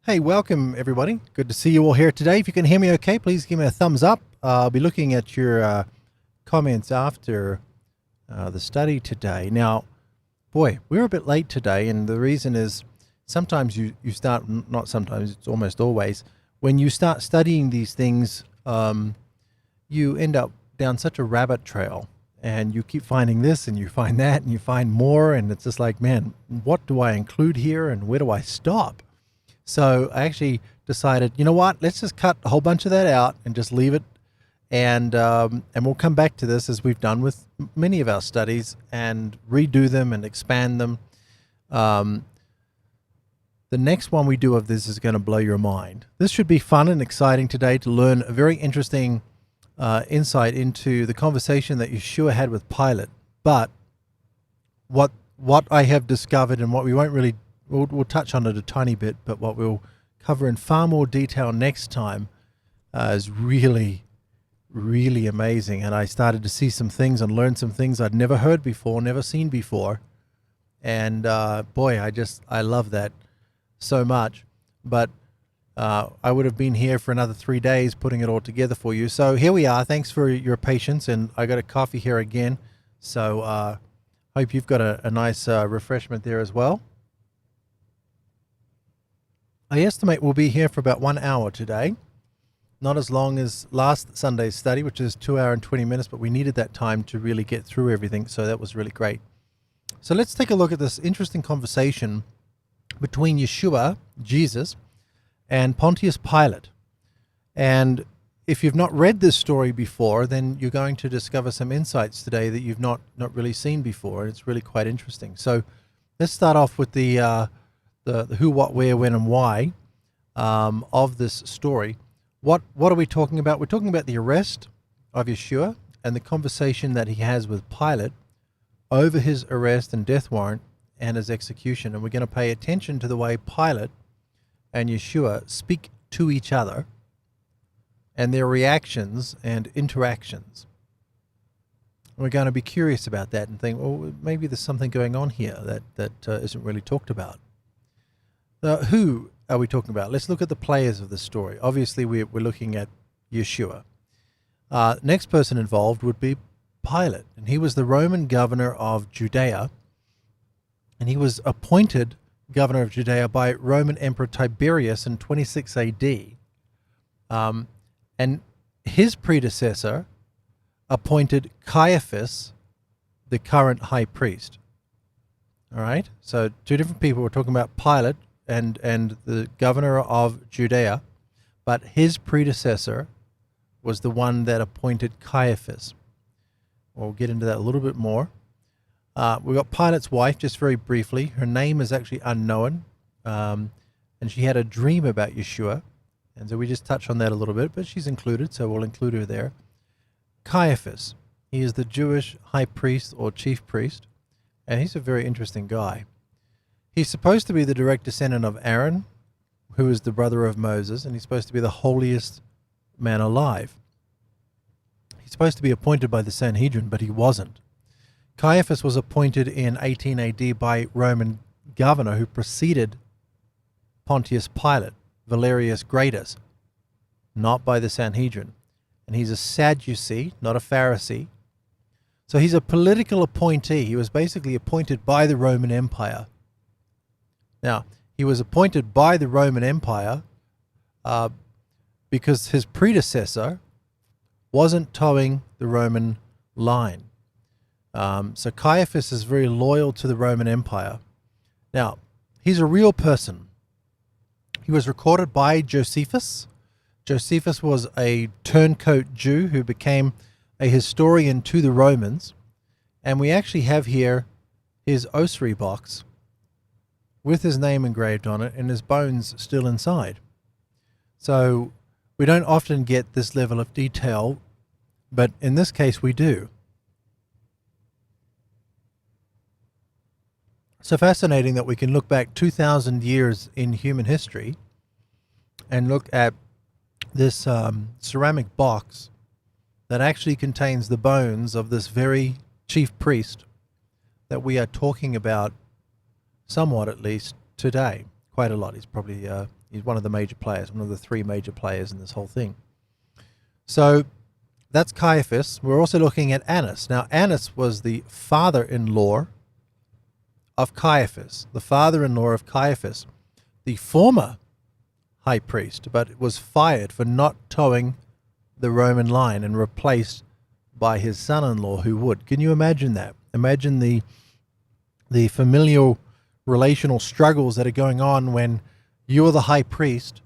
Hey, welcome everybody. Good to see you all here today. If you can hear me okay, please give me a thumbs up. I'll be looking at your comments after the study today. Now, boy, we're a bit late today, and the reason is sometimes you start, not sometimes, it's almost always, when you start studying these things, you end up down such a rabbit trail, and you keep finding this, and you find that, and you find more, and it's just like, man, what do I include here, and where do I stop? So I actually decided, you know what, let's just cut a whole bunch of that out and just leave it. And we'll come back to this as we've done with many of our studies and redo them and expand them. The next one we do of this is going to blow your mind. This should be fun and exciting today to learn a very interesting insight into the conversation that Yeshua had with Pilate. But what I have discovered, and what we won't really, we'll touch on it a tiny bit, but what we'll cover in far more detail next time is really, really amazing. And I started to see some things and learn some things I'd never heard before, never seen before. And boy, I love that so much. But I would have been here for another 3 days putting it all together for you. So here we are. Thanks for your patience. And I got a coffee here again. So hope you've got a nice refreshment there as well. I estimate we'll be here for about 1 hour today. Not as long as last Sunday's study, which is 2 hours and 20 minutes, but we needed that time to really get through everything, so that was really great. So let's take a look at this interesting conversation between Yeshua, Jesus, and Pontius Pilate. And if you've not read this story before, then you're going to discover some insights today that you've not really seen before, and it's really quite interesting. So let's start off with the who, what, where, when, and why of this story. What are we talking about? We're talking about the arrest of Yeshua and the conversation that he has with Pilate over his arrest and death warrant and his execution. And we're going to pay attention to the way Pilate and Yeshua speak to each other and their reactions and interactions. We're going to be curious about that and think, well, maybe there's something going on here that isn't really talked about. Who are we talking about? Let's look at the players of the story. Obviously, we're looking at Yeshua. Next person involved would be Pilate, and he was the Roman governor of Judea, and he was appointed governor of Judea by Roman Emperor Tiberius in 26 AD. And his predecessor appointed Caiaphas, the current high priest. All right, so two different people. We're talking about Pilate and the governor of Judea, but his predecessor was the one that appointed Caiaphas. We'll get into that a little bit more. We've got Pilate's wife, just very briefly. Her name is actually unknown, and she had a dream about Yeshua, and so we just touch on that a little bit, but she's included, so we'll include her there. Caiaphas, he is the Jewish high priest or chief priest, and he's a very interesting guy. He's supposed to be the direct descendant of Aaron, who is the brother of Moses, and he's supposed to be the holiest man alive. He's supposed to be appointed by the Sanhedrin, but he wasn't. Caiaphas was appointed in 18 AD by Roman governor who preceded Pontius Pilate, Valerius Gratus, not by the Sanhedrin. And he's a Sadducee, not a Pharisee. So he's a political appointee. He was basically appointed by the Roman Empire. Now, he was appointed by the Roman Empire because his predecessor wasn't towing the Roman line. So Caiaphas is very loyal to the Roman Empire. Now, he's a real person. He was recorded by Josephus. Josephus was a turncoat Jew who became a historian to the Romans. And we actually have here his ossuary box with his name engraved on it and his bones still inside. So we don't often get this level of detail, but in this case we do. So fascinating that we can look back 2,000 years in human history and look at this ceramic box that actually contains the bones of this very chief priest that we are talking about somewhat, at least today. Quite a lot. He's probably He's one of the major players, one of the three major players in this whole thing. So that's Caiaphas. We're also looking at Annas. Now, Annas was the father-in-law of Caiaphas, the father-in-law of Caiaphas, the former high priest, but was fired for not towing the Roman line and replaced by his son-in-law who would. Can you imagine that? Imagine the familial relational struggles that are going on when you were the high priest,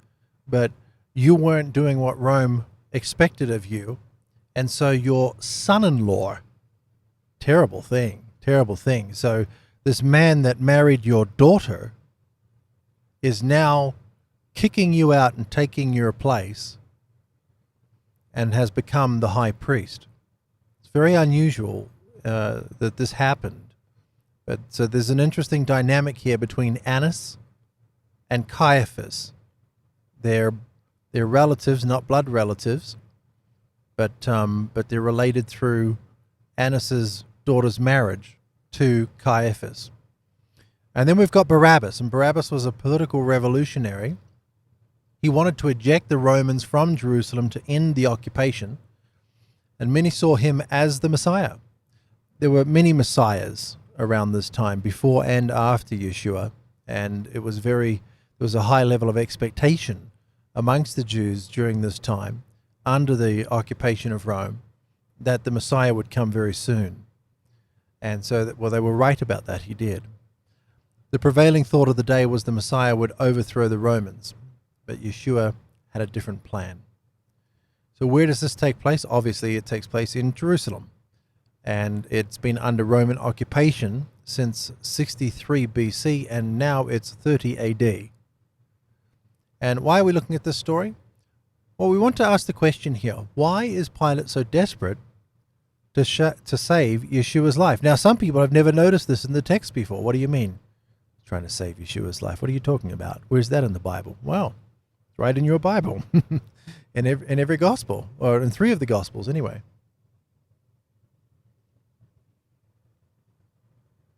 but you weren't doing what Rome expected of you, and so your son-in-law, terrible thing. So this man that married your daughter is now kicking you out and taking your place and has become the high priest. It's very unusual that this happened. But so there's an interesting dynamic here between Annas and Caiaphas. They're relatives, not blood relatives, but they're related through Annas's daughter's marriage to Caiaphas. And then we've got Barabbas, and Barabbas was a political revolutionary. He wanted to eject the Romans from Jerusalem to end the occupation, and many saw him as the Messiah. There were many messiahs around this time, before and after Yeshua, and there was a high level of expectation amongst the Jews during this time, under the occupation of Rome, that the Messiah would come very soon. And so, they were right about that. He did. The prevailing thought of the day was the Messiah would overthrow the Romans, but Yeshua had a different plan. So where does this take place? Obviously, it takes place in Jerusalem, and it's been under Roman occupation since 63 BC, and now it's 30 AD. And why are we looking at this story? Well, we want to ask the question here, why is Pilate so desperate to save Yeshua's life? Now, some people have never noticed this in the text before. What do you mean, trying to save Yeshua's life? What are you talking about? Where's that in the Bible? Well, it's right in your Bible, in every gospel, or in 3 of the gospels anyway.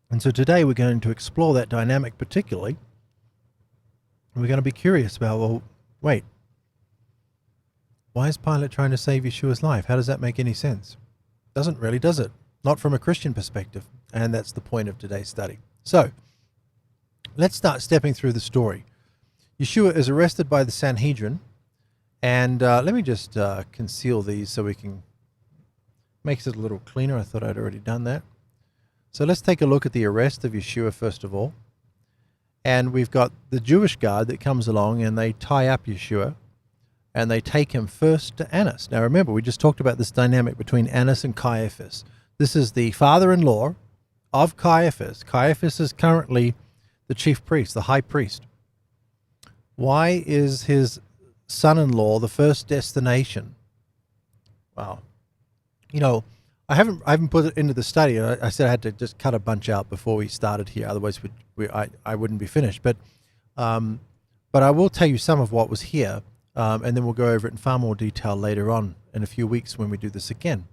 And so today we're going to explore that dynamic particularly. We're going to be curious about, well, wait, why is Pilate trying to save Yeshua's life? How does that make any sense? Doesn't really, does it? Not from a Christian perspective. And that's the point of today's study. So, let's start stepping through the story. Yeshua is arrested by the Sanhedrin. And let me just conceal these so we can make it a little cleaner. I thought I'd already done that. So let's take a look at the arrest of Yeshua first of all. And we've got the Jewish guard that comes along, and they tie up Yeshua, and they take him first to Annas. Now remember, we just talked about this dynamic between Annas and Caiaphas. This is the father-in-law of Caiaphas. Caiaphas is currently the chief priest, the high priest. Why is his son-in-law the first destination? Wow. You know, I haven't put it into the study. I said I had to just cut a bunch out before we started here, otherwise I wouldn't be finished. But I will tell you some of what was here, and then we'll go over it in far more detail later on in a few weeks when we do this again.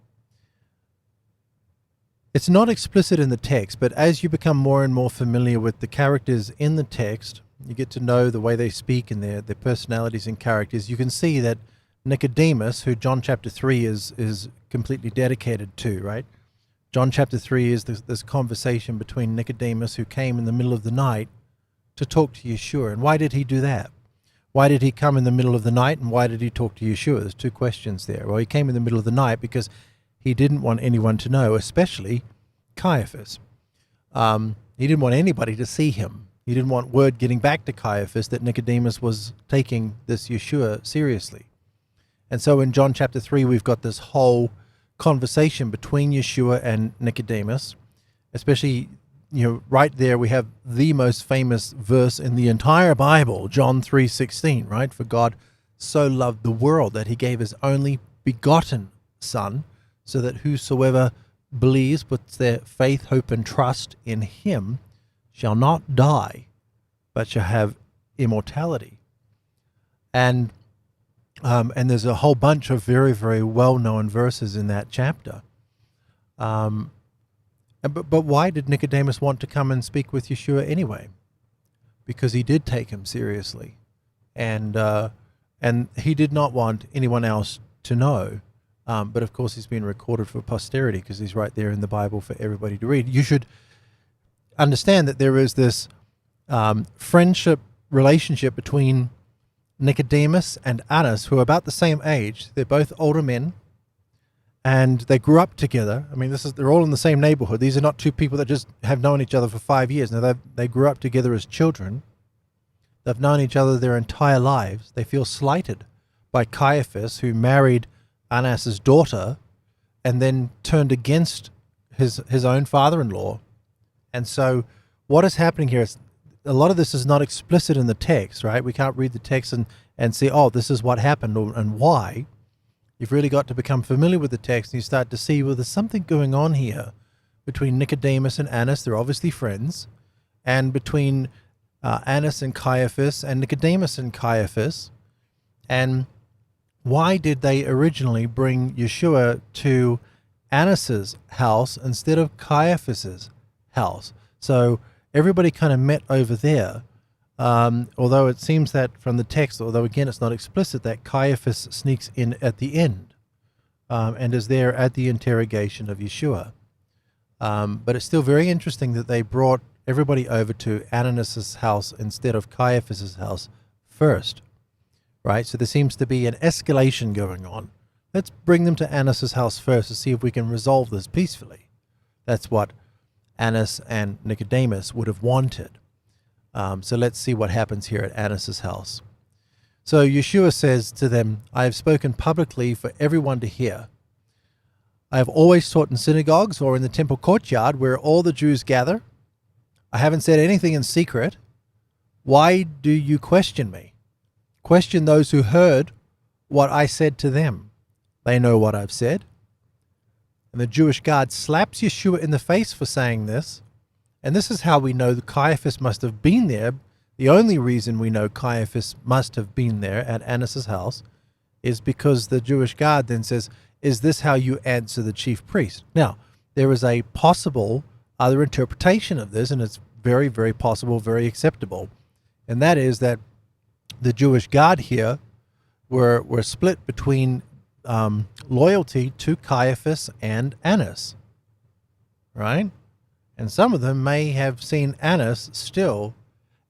It's not explicit in the text, but as you become more and more familiar with the characters in the text, you get to know the way they speak and their personalities and characters. You can see that Nicodemus, who John chapter 3 is completely dedicated to, right? John chapter 3 is this conversation between Nicodemus, who came in the middle of the night to talk to Yeshua. And why did he do that? Why did he come in the middle of the night, and why did he talk to Yeshua? There's 2 questions there. Well, he came in the middle of the night because he didn't want anyone to know, especially Caiaphas. He didn't want anybody to see him. He didn't want word getting back to Caiaphas that Nicodemus was taking this Yeshua seriously. And so in John chapter 3, we've got this whole conversation between Yeshua and Nicodemus, especially, you know, right there we have the most famous verse in the entire Bible, John 3:16, right? For God so loved the world that he gave his only begotten Son, so that whosoever believes, puts their faith, hope, and trust in him, shall not die, but shall have immortality. And there's a whole bunch of very, very well-known verses in that chapter. But why did Nicodemus want to come and speak with Yeshua anyway? Because he did take him seriously. and he did not want anyone else to know. But of course, he's been recorded for posterity because he's right there in the Bible for everybody to read. You should understand that there is this friendship relationship between Nicodemus and Annas, who are about the same age. They're both older men, and they grew up together. I mean, they're all in the same neighborhood. These are not two people that just have known each other for 5 years. No, they grew up together as children. They've known each other their entire lives. They feel slighted by Caiaphas, who married Annas's daughter and then turned against his own father-in-law. And so what is happening here is a lot of this is not explicit in the text, right? We can't read the text and see, oh, this is what happened and why. You've really got to become familiar with the text, and you start to see, well, there's something going on here between Nicodemus and Annas. They're obviously friends. And between Annas and Caiaphas, and Nicodemus and Caiaphas. And why did they originally bring Yeshua to Annas's house instead of Caiaphas's house? So everybody kind of met over there, although it seems that from the text, although again it's not explicit, that Caiaphas sneaks in at the end and is there at the interrogation of Yeshua. But it's still very interesting that they brought everybody over to Annas's house instead of Caiaphas's house first, right? So there seems to be an escalation going on. Let's bring them to Annas's house first to see if we can resolve this peacefully. That's what Annas and Nicodemus would have wanted. So let's see what happens here at Annas's house. So Yeshua says to them, I have spoken publicly for everyone to hear. I have always taught in synagogues or in the temple courtyard where all the Jews gather. I haven't said anything in secret. Why do you question me? Question those who heard what I said to them. They know what I've said. And the Jewish guard slaps Yeshua in the face for saying this. And this is how we know that Caiaphas must have been there. The only reason we know Caiaphas must have been there at Annas's house is because the Jewish guard then says, is this how you answer the chief priest? Now, there is a possible other interpretation of this, and it's very, very possible, very acceptable. And that is that the Jewish guard here were split between loyalty to Caiaphas and Annas, right? And some of them may have seen Annas still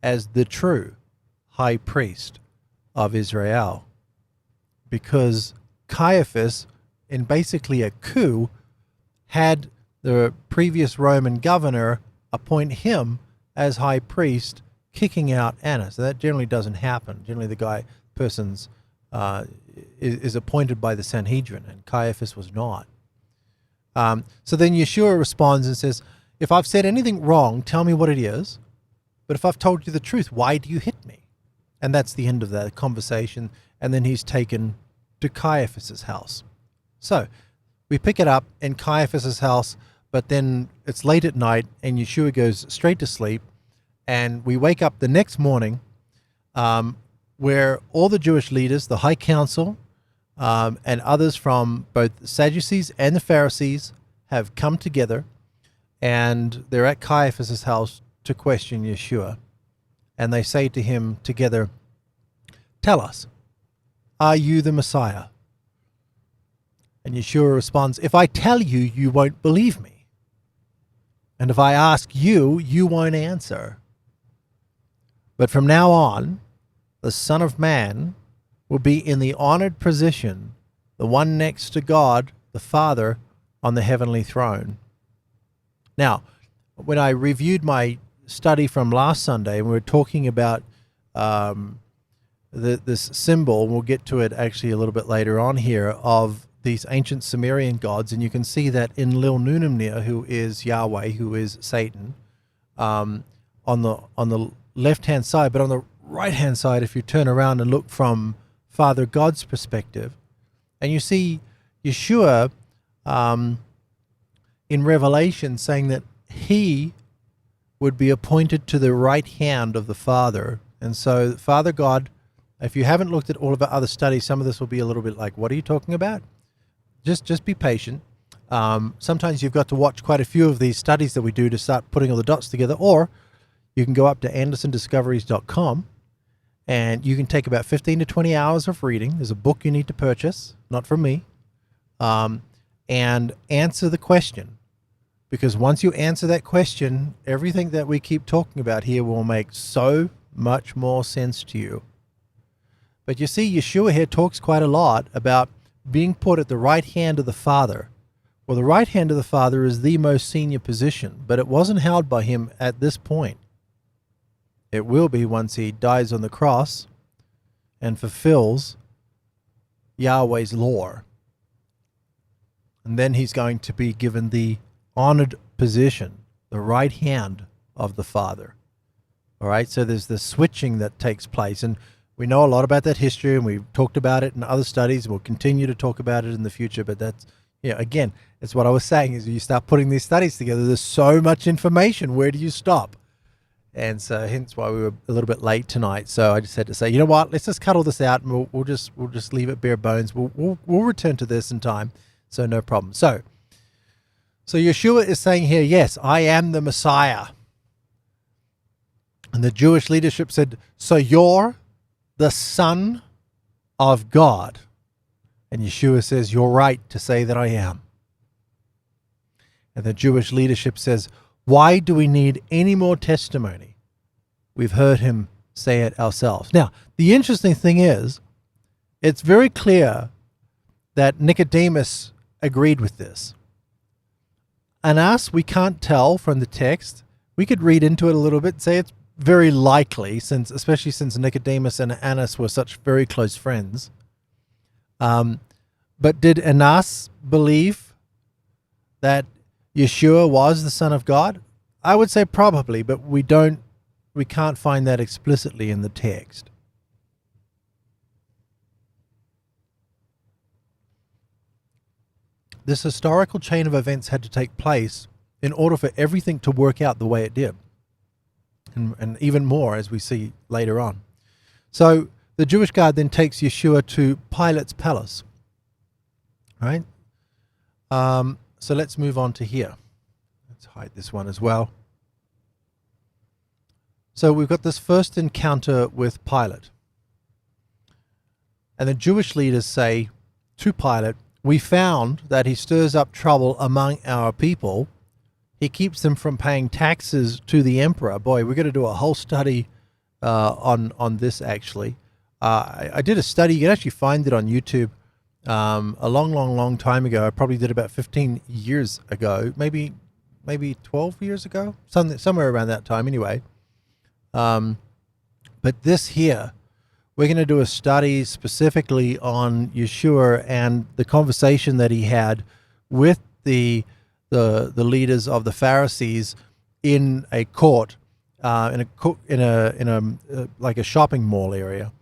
as the true high priest of Israel, because Caiaphas, in basically a coup, had the previous Roman governor appoint him as high priest, kicking out Annas. So that generally doesn't happen. Generally the person's is appointed by the Sanhedrin, and Caiaphas was not. So then Yeshua responds and says, if I've said anything wrong, tell me what it is. But if I've told you the truth, why do you hit me? And that's the end of that conversation. And then he's taken to Caiaphas's house. So we pick it up in Caiaphas's house, but then it's late at night and Yeshua goes straight to sleep. And we wake up the next morning where all the Jewish leaders, the high council, and others from both the Sadducees and the Pharisees have come together, and they're at Caiaphas's house to question Yeshua. And they say to him together, tell us, are you the Messiah? And Yeshua responds, if I tell you, you won't believe me. And if I ask you, you won't answer. But from now on, the Son of Man will be in the honored position, the one next to God, the Father, on the heavenly throne. Now, when I reviewed my study from last Sunday, and we were talking about this symbol, and we'll get to it actually a little bit later on here, of these ancient Sumerian gods, and you can see that in Lil Nunamnir, who is Yahweh, who is Satan, on the left-hand side, but on the right-hand side, if you turn around and look from Father God's perspective, and you see Yeshua in Revelation saying that he would be appointed to the right hand of the Father. And so Father God, if you haven't looked at all of our other studies, some of this will be a little bit like, what are you talking about? Just be patient. Sometimes you've got to watch quite a few of these studies that we do to start putting all the dots together, or you can go up to andersondiscoveries.com And you can take about 15 to 20 hours of reading. There's a book you need to purchase, not from me, and answer the question. Because once you answer that question, everything that we keep talking about here will make so much more sense to you. But you see, Yeshua here talks quite a lot about being put at the right hand of the Father. Well, the right hand of the Father is the most senior position, but it wasn't held by him at this point. It will be once he dies on the cross and fulfills Yahweh's law. And then he's going to be given the honored position, the right hand of the Father. All right, so there's the switching that takes place. And we know a lot about that history, and we've talked about it in other studies. We'll continue to talk about it in the future, but that's, again, it's what I was saying, is you start putting these studies together, there's so much information. Where do you stop? And so hence why we were a little bit late tonight. So I just had to say, you know what, let's just cut all this out, and we'll just leave it bare bones. We'll return to this in time, so no problem. So Yeshua is saying here, yes, I am the Messiah. And the Jewish leadership said, so you're the Son of God? And Yeshua says, you're right to say that I am. And the Jewish leadership says, why do we need any more testimony? We've heard him say it ourselves. Now, the interesting thing is, it's very clear that Nicodemus agreed with this. And us, we can't tell from the text. We could read into it a little bit, say it's very likely, especially since Nicodemus and Annas were such very close friends. But did Annas believe that Yeshua was the Son of God? I would say probably, but we can't find that explicitly in the text. This historical chain of events had to take place in order for everything to work out the way it did. And even more, as we see later on. So the Jewish guard then takes Yeshua to Pilate's palace. Right? So let's move on to here. Let's hide this one as well. So we've got this first encounter with Pilate. And the Jewish leaders say to Pilate, we found that he stirs up trouble among our people. He keeps them from paying taxes to the emperor. Boy, we're going to do a whole study on this, actually. I did a study. You can actually find it on YouTube a long time ago. I probably did about 15 years ago, maybe 12 years ago, somewhere around that time anyway. But this here, we're going to do a study specifically on Yeshua and the conversation that he had with the leaders of the Pharisees in a court, in a like a shopping mall area,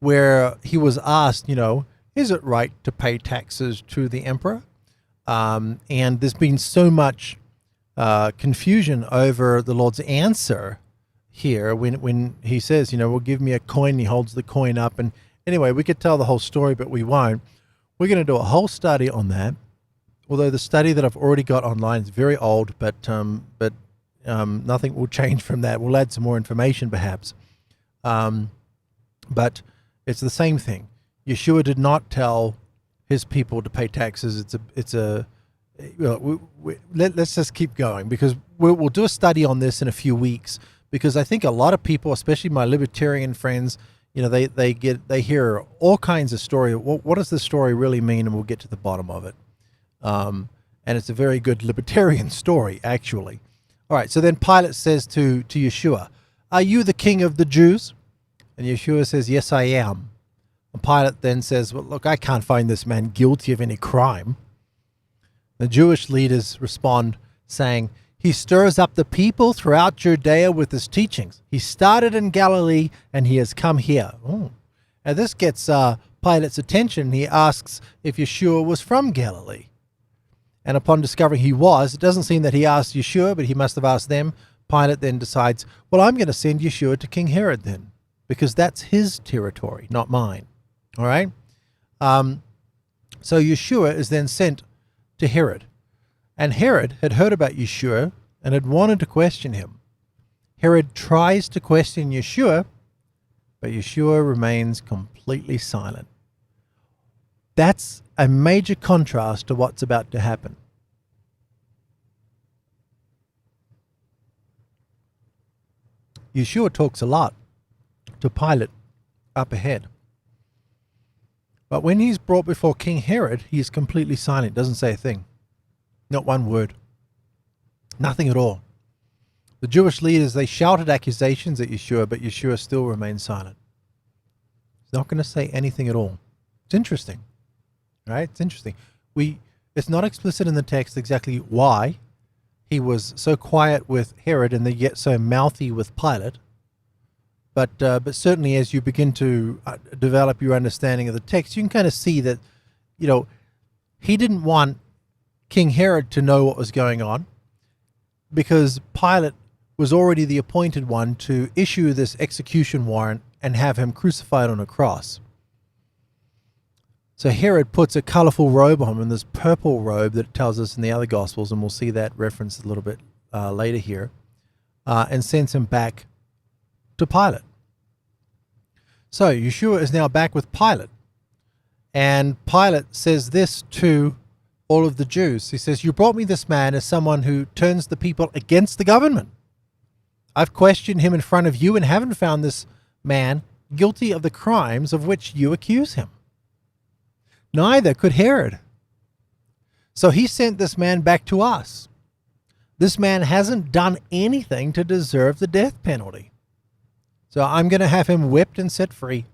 where he was asked, is it right to pay taxes to the emperor? And there's been so much confusion over the Lord's answer here when he says, well, give me a coin. He holds the coin up, and anyway, we could tell the whole story, but we won't. We're going to do a whole study on that. Although the study that I've already got online is very old, but nothing will change from that. We'll add some more information, perhaps. But it's the same thing. Yeshua did not tell his people to pay taxes. Let's just keep going, because we'll do a study on this in a few weeks. Because I think a lot of people, especially my libertarian friends, they hear all kinds of story. What does the story really mean? And we'll get to the bottom of it. And it's a very good libertarian story, actually. All right, so then Pilate says to Yeshua, are you the king of the Jews? And Yeshua says, yes, I am. And Pilate then says, well, look, I can't find this man guilty of any crime. The Jewish leaders respond saying, he stirs up the people throughout Judea with his teachings. He started in Galilee and he has come here. Oh. And this gets Pilate's attention. He asks if Yeshua was from Galilee. And upon discovering he was, it doesn't seem that he asked Yeshua, but he must have asked them. Pilate then decides, well, I'm going to send Yeshua to King Herod then, because that's his territory, not mine. All right? So Yeshua is then sent to Herod. And Herod had heard about Yeshua and had wanted to question him. Herod tries to question Yeshua, But Yeshua remains completely silent. That's a major contrast to what's about to happen. Yeshua talks a lot to Pilate up ahead. But when he's brought before King Herod, he is completely silent, doesn't say a thing. Not one word. Nothing at all. The Jewish leaders, they shouted accusations at Yeshua, but Yeshua still remains silent. He's not going to say anything at all. It's interesting, right? It's interesting. It's not explicit in the text exactly why he was so quiet with Herod and yet so mouthy with Pilate. But certainly as you begin to develop your understanding of the text, you can kind of see that, he didn't want King Herod to know what was going on because Pilate was already the appointed one to issue this execution warrant and have him crucified on a cross. So Herod puts a colorful robe on him, this purple robe that it tells us in the other Gospels, and we'll see that referenced a little bit later here, and sends him back to Pilate. So Yeshua is now back with Pilate, and Pilate says this to all of the Jews. He says, "You brought me this man as someone who turns the people against the government. I've questioned him in front of you and haven't found this man guilty of the crimes of which you accuse him. Neither could Herod. So he sent this man back to us. This man hasn't done anything to deserve the death penalty. So I'm going to have him whipped and set free."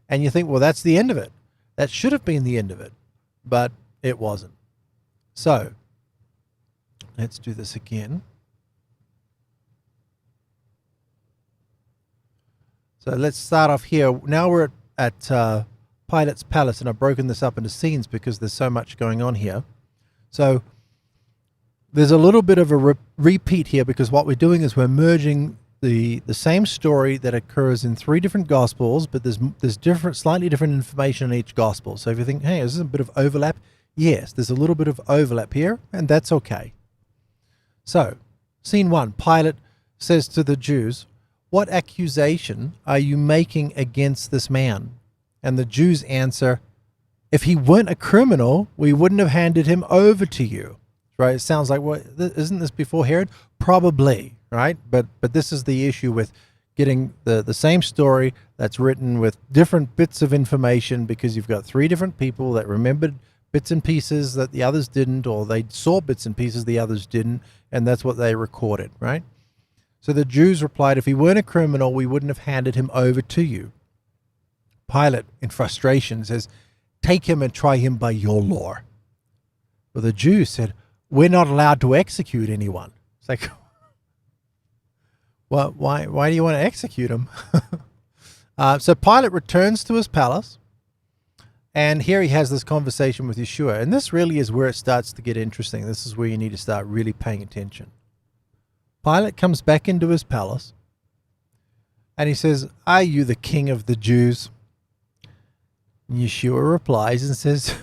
And you think, well, that's the end of it. That should have been the end of it, but it wasn't. So let's do this again. So let's start off here. Now we're at Pilate's palace, and I've broken this up into scenes because there's so much going on here. So there's a little bit of a repeat here because what we're doing is we're merging the same story that occurs in 3 different Gospels, but there's slightly different information in each Gospel. So if you think, hey, is this a bit of overlap? Yes, there's a little bit of overlap here, and that's okay. So, scene 1, Pilate says to the Jews, "What accusation are you making against this man?" And the Jews answer, "If he weren't a criminal, we wouldn't have handed him over to you." Right? It sounds like, well, isn't this before Herod? Probably, right? But this is the issue with getting the same story that's written with different bits of information, because you've got 3 different people that remembered bits and pieces that the others didn't, or they saw bits and pieces the others didn't, and that's what they recorded, right? So the Jews replied, "If he weren't a criminal, we wouldn't have handed him over to you." Pilate, in frustration, says, "Take him and try him by your law." But the Jews said, "We're not allowed to execute anyone." It's like, well, why do you want to execute him? So Pilate returns to his palace, and here he has this conversation with Yeshua. And this really is where it starts to get interesting. This is where you need to start really paying attention. Pilate comes back into his palace, and he says, "Are you the king of the Jews?" And Yeshua replies and says,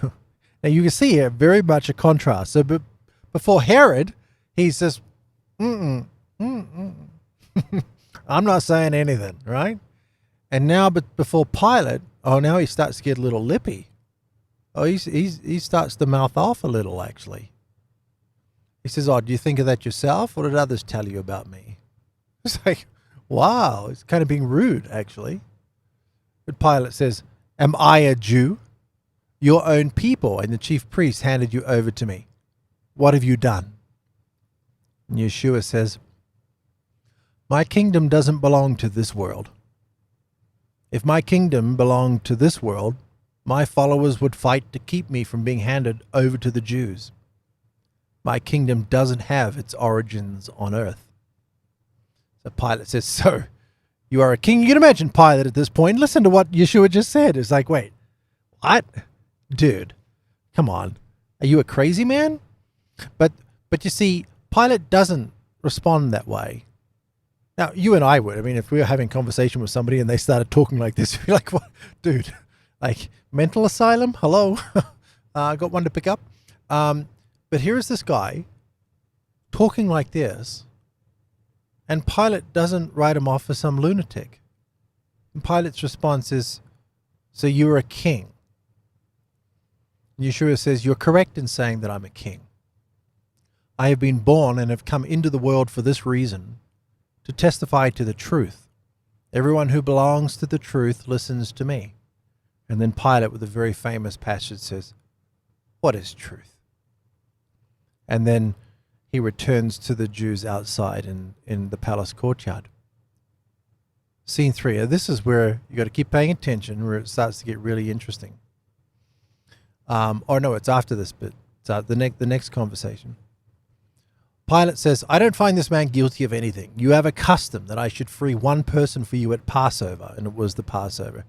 now you can see here very much a contrast. So before Herod, he says, I'm not saying anything, right? And now, but before Pilate, now he starts to get a little lippy. He starts to mouth off a little, actually. He says, "Do you think of that yourself, or did others tell you about me?" It's like, wow, it's kind of being rude, actually. But Pilate says, "Am I a Jew? Your own people and the chief priests handed you over to me. What have you done?" And Yeshua says, "My kingdom doesn't belong to this world. If my kingdom belonged to this world, my followers would fight to keep me from being handed over to the Jews. My kingdom doesn't have its origins on earth." So Pilate says, "So you are a king?" You can imagine Pilate at this point. Listen to what Yeshua just said. It's like, wait, what? Dude, come on. Are you a crazy man? But you see, Pilate doesn't respond that way. Now, you and I would. I mean, if we were having a conversation with somebody and they started talking like this, we'd be like, what? Dude, like, mental asylum? Hello? I got one to pick up. But here's this guy talking like this, and Pilate doesn't write him off as some lunatic. And Pilate's response is, so you're a king. Yeshua says, you're correct in saying that I'm a king. I have been born and have come into the world for this reason, to testify to the truth. Everyone who belongs to the truth listens to me. And then Pilate, with a very famous passage, says, what is truth? And then he returns to the Jews outside in the palace courtyard. Scene 3. This is where you got to keep paying attention, where it starts to get really interesting. Or no, it's after this bit. It's the next conversation. Pilate says, I don't find this man guilty of anything. You have a custom that I should free one person for you at Passover, and it was the Passover.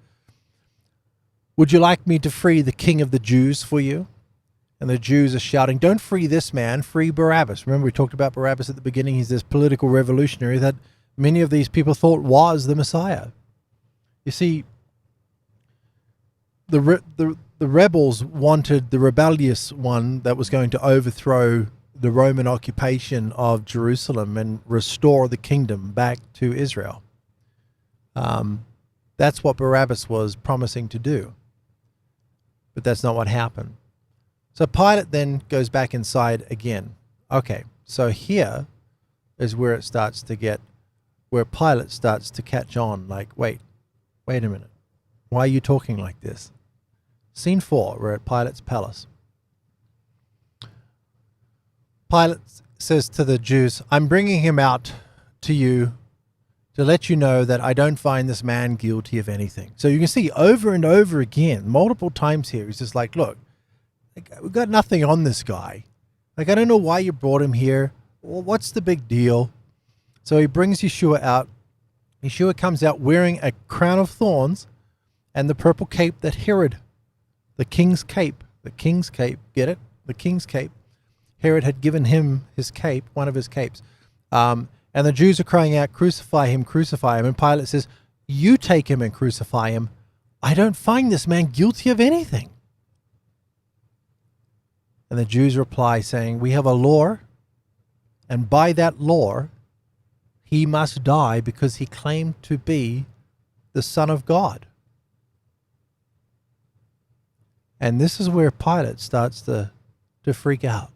Would you like me to free the king of the Jews for you? And the Jews are shouting, don't free this man, free Barabbas. Remember we talked about Barabbas at the beginning. He's this political revolutionary that many of these people thought was the Messiah. You see, the rebels wanted the rebellious one that was going to overthrow the Roman occupation of Jerusalem and restore the kingdom back to Israel. That's what Barabbas was promising to do. But that's not what happened. So Pilate then goes back inside again. Okay, so here is where it starts to get, where Pilate starts to catch on, like, wait a minute. Why are you talking like this? Scene 4, we're at Pilate's palace. Pilate says to the Jews, I'm bringing him out to you to let you know that I don't find this man guilty of anything. So you can see over and over again, multiple times here, he's just like, look, we've got nothing on this guy. Like, I don't know why you brought him here. Well, what's the big deal? So he brings Yeshua out. Yeshua comes out wearing a crown of thorns and the purple cape that Herod, the king's cape, get it? The king's cape. Herod had given him his cape, one of his capes. And the Jews are crying out, crucify him, crucify him. And Pilate says, you take him and crucify him. I don't find this man guilty of anything. And the Jews reply saying, we have a law, and by that law, he must die because he claimed to be the Son of God. And this is where Pilate starts to freak out.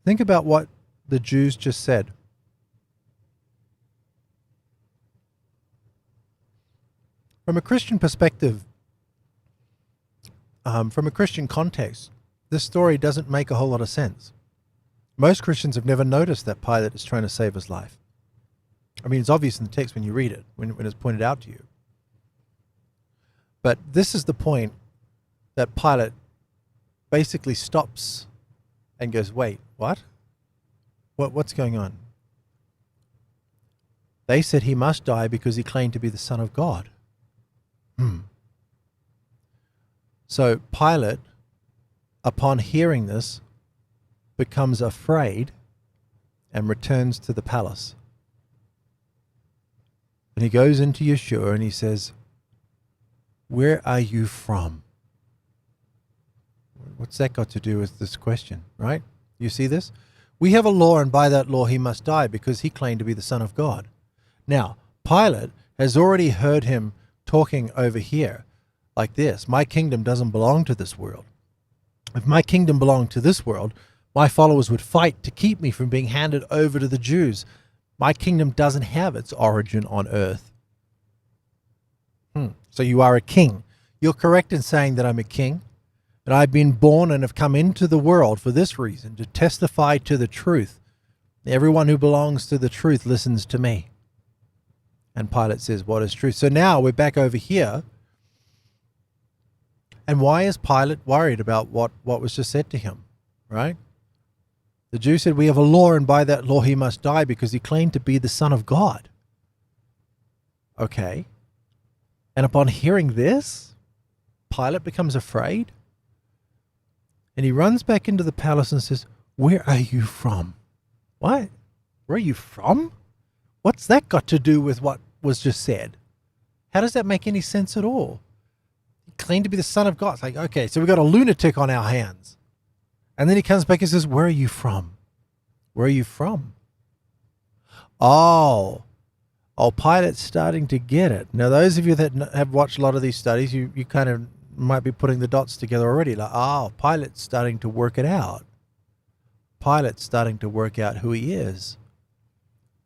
Think about what the Jews just said. From a Christian perspective, from a Christian context, this story doesn't make a whole lot of sense. Most Christians have never noticed that Pilate is trying to save his life. I mean, it's obvious in the text when you read it, when it's pointed out to you. But this is the point that Pilate basically stops and goes, wait, what? What's going on? They said he must die because he claimed to be the Son of God. So Pilate, upon hearing this, becomes afraid and returns to the palace. And he goes into Yeshua and he says, where are you from? What's that got to do with this question, right? You see this? We have a law, and by that law he must die because he claimed to be the Son of God. Now, Pilate has already heard him talking over here like this. My kingdom doesn't belong to this world. If my kingdom belonged to this world, my followers would fight to keep me from being handed over to the Jews. My kingdom doesn't have its origin on earth. So you are a king. You're correct in saying that I'm a king, and I've been born and have come into the world for this reason, to testify to the truth. Everyone who belongs to the truth listens to me. And Pilate says, what is truth? So now we're back over here. And why is Pilate worried about what was just said to him, right? The Jew said, we have a law, and by that law he must die because he claimed to be the Son of God. Okay. And upon hearing this, Pilate becomes afraid. And he runs back into the palace and says, where are you from? What? Where are you from? What's that got to do with what was just said? How does that make any sense at all? He claimed to be the Son of God. It's like, okay, so we've got a lunatic on our hands. And then he comes back and says, where are you from? Where are you from? Oh, Oh, Pilate's starting to get it. Now, those of you that have watched a lot of these studies, you kind of might be putting the dots together already. Like, oh, Pilate's starting to work it out. Pilate's starting to work out who he is.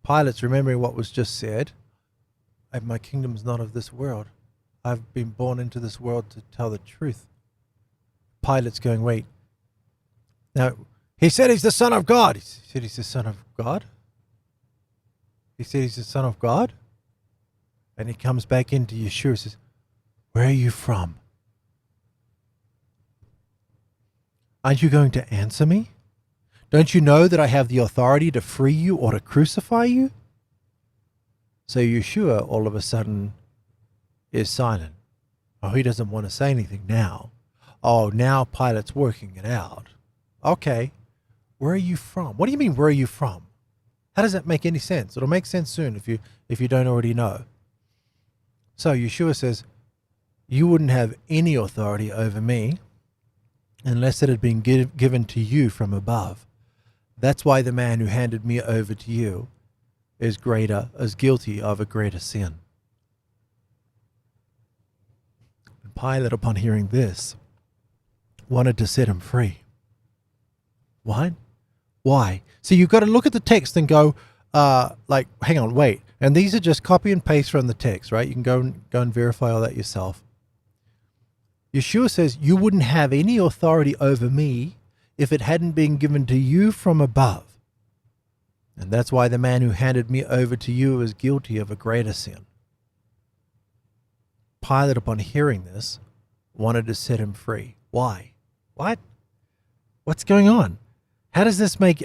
Pilate's remembering what was just said. My kingdom's not of this world. I've been born into this world to tell the truth. Pilate's going, wait. Now, he said he's the Son of God. He said he's the Son of God? He said he's the Son of God? And he comes back into Yeshua and says, where are you from? Aren't you going to answer me? Don't you know that I have the authority to free you or to crucify you? So Yeshua all of a sudden is silent. Oh, he doesn't want to say anything now. Oh, now Pilate's working it out. Okay, where are you from? What do you mean, where are you from? How does that make any sense? It'll make sense soon if you don't already know. So Yeshua says, you wouldn't have any authority over me unless it had been given to you from above. That's why the man who handed me over to you is guilty of a greater sin. And Pilate, upon hearing this, wanted to set him free. What? Why? So you've got to look at the text and go, hang on, wait. And these are just copy and paste from the text, right? You can go and verify all that yourself. Yeshua says, you wouldn't have any authority over me if it hadn't been given to you from above. And that's why the man who handed me over to you is guilty of a greater sin. Pilate, upon hearing this, wanted to set him free. Why? What? What's going on? How does this make,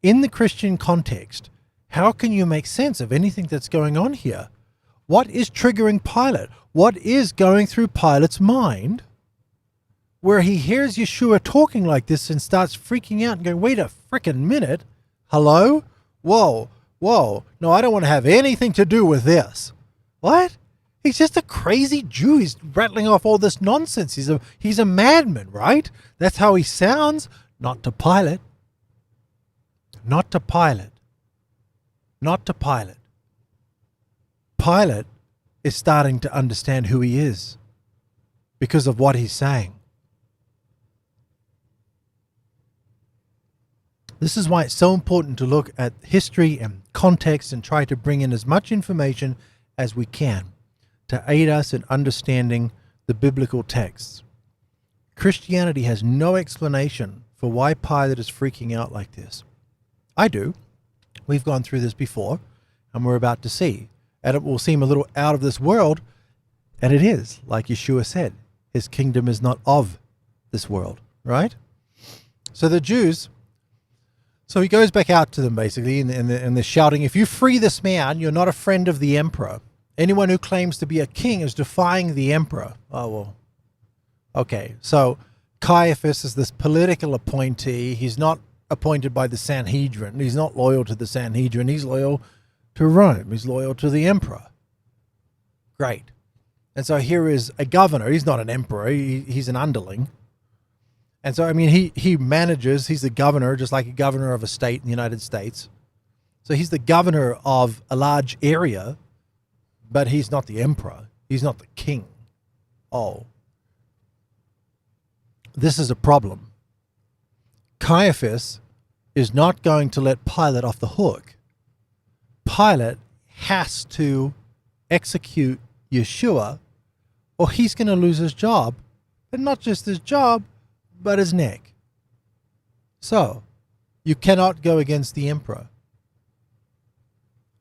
in the Christian context, how can you make sense of anything that's going on here? What is triggering Pilate? What is going through Pilate's mind where he hears Yeshua talking like this and starts freaking out and going, wait a frickin' minute. Hello? Whoa. No, I don't want to have anything to do with this. What? He's just a crazy Jew. He's rattling off all this nonsense. He's a madman, right? That's how he sounds. Not to Pilate. Not to Pilate. Not to Pilate. Pilate is starting to understand who he is because of what he's saying. This is why it's so important to look at history and context and try to bring in as much information as we can to aid us in understanding the biblical texts. Christianity has no explanation for why Pilate is freaking out like this. I do. We've gone through this before, and we're about to see. And it will seem a little out of this world, and it is, like Yeshua said. His kingdom is not of this world, right? So the Jews, so he goes back out to them basically, and they're shouting, if you free this man, you're not a friend of the emperor. Anyone who claims to be a king is defying the emperor. Oh, well, okay. So Caiaphas is this political appointee. He's not appointed by the Sanhedrin. He's not loyal to the Sanhedrin. He's loyal to Rome. He's loyal to the emperor. Great. And so here is a governor. He's not an emperor. He's an underling. And so, I mean, he manages, he's the governor, just like a governor of a state in the United States. So he's the governor of a large area, but he's not the emperor. He's not the king. Oh. This is a problem. Caiaphas is not going to let Pilate off the hook. Pilate has to execute Yeshua, or he's going to lose his job. And not just his job, but his neck. So, you cannot go against the emperor.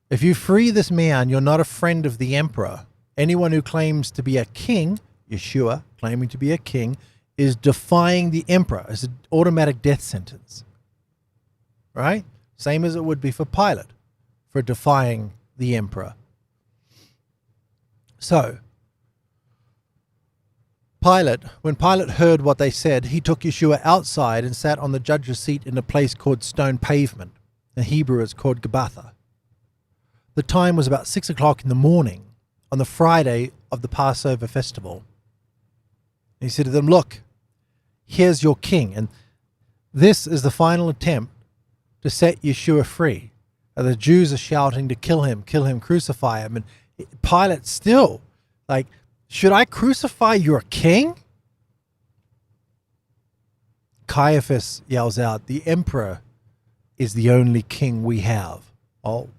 If you free this man, you're not a friend of the emperor. Anyone who claims to be a king, Yeshua, claiming to be a king, is defying the emperor. It's an automatic death sentence. Right? Same as it would be for Pilate, for defying the emperor. So, when Pilate heard what they said, he took Yeshua outside and sat on the judge's seat in a place called Stone Pavement. In Hebrew, it's called Gabbatha. The time was about 6 o'clock in the morning on the Friday of the Passover festival. And he said to them, look, here's your king. And this is the final attempt to set Yeshua free. The Jews are shouting to kill him, crucify him. And Pilate still, like, should I crucify your king? Caiaphas yells out, the emperor is the only king we have. Oh.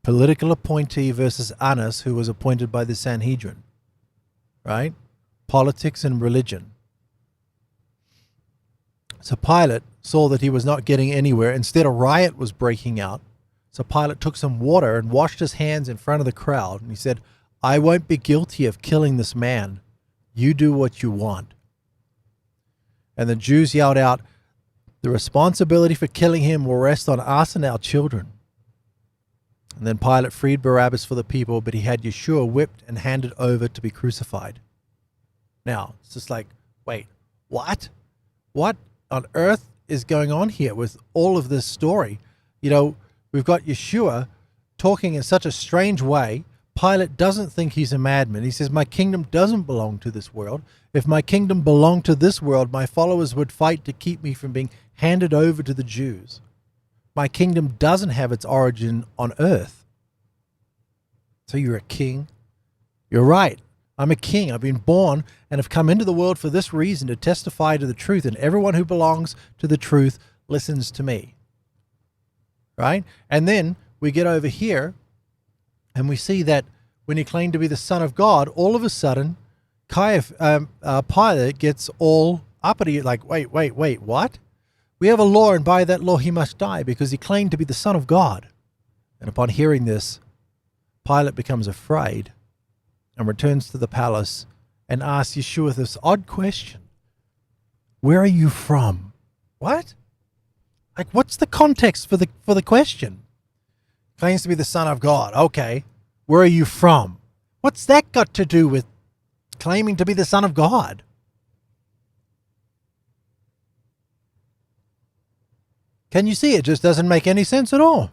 Political appointee versus Annas, who was appointed by the Sanhedrin. Right? Politics and religion. So Pilate saw that he was not getting anywhere. Instead, a riot was breaking out. So Pilate took some water and washed his hands in front of the crowd. And he said, I won't be guilty of killing this man. You do what you want. And the Jews yelled out, the responsibility for killing him will rest on us and our children. And then Pilate freed Barabbas for the people, but he had Yeshua whipped and handed over to be crucified. Now, it's just like, wait, what? What on earth is going on here with all of this story? You know, we've got Yeshua talking in such a strange way. Pilate doesn't think he's a madman. He says, my kingdom doesn't belong to this world. If my kingdom belonged to this world, my followers would fight to keep me from being handed over to the Jews. My kingdom doesn't have its origin on earth. So you're a king? You're right. I'm a king. I've been born and have come into the world for this reason, to testify to the truth. And everyone who belongs to the truth listens to me. Right? And then we get over here and we see that when he claimed to be the Son of God, all of a sudden, Pilate gets all uppity, like, wait, what? We have a law, and by that law he must die, because he claimed to be the Son of God. And upon hearing this, Pilate becomes afraid and returns to the palace and asks Yeshua this odd question. Where are you from? What? Like, what's the context for the question? Claims to be the Son of God. Okay. Where are you from? What's that got to do with claiming to be the Son of God? Can you see? It just doesn't make any sense at all.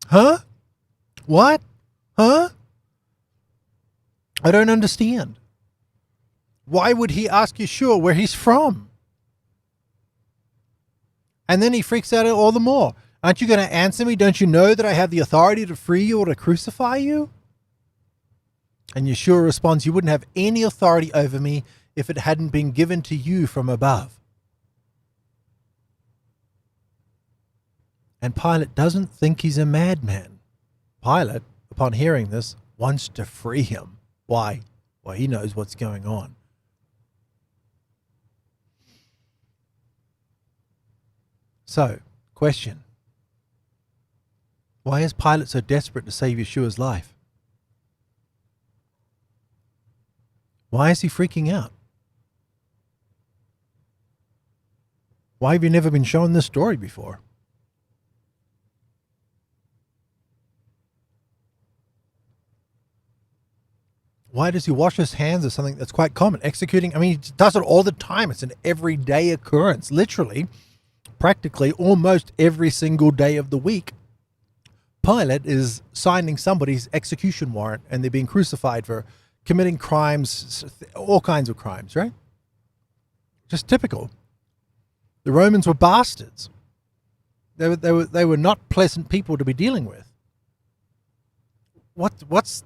Huh? What? Huh? I don't understand. Why would he ask Yeshua where he's from? And then he freaks out all the more. Aren't you going to answer me? Don't you know that I have the authority to free you or to crucify you? And Yeshua responds, you wouldn't have any authority over me if it hadn't been given to you from above. And Pilate doesn't think he's a madman. Pilate, upon hearing this, wants to free him. Why? Well, he knows what's going on. So, question. Why is Pilate so desperate to save Yeshua's life? Why is he freaking out? Why have you never been shown this story before? Why does he wash his hands of something that's quite common? Executing, I mean, he does it all the time. It's an everyday occurrence. Literally, practically, almost every single day of the week, Pilate is signing somebody's execution warrant and they're being crucified for committing crimes, all kinds of crimes, right? Just typical. The Romans were bastards. They were not pleasant people to be dealing with. What's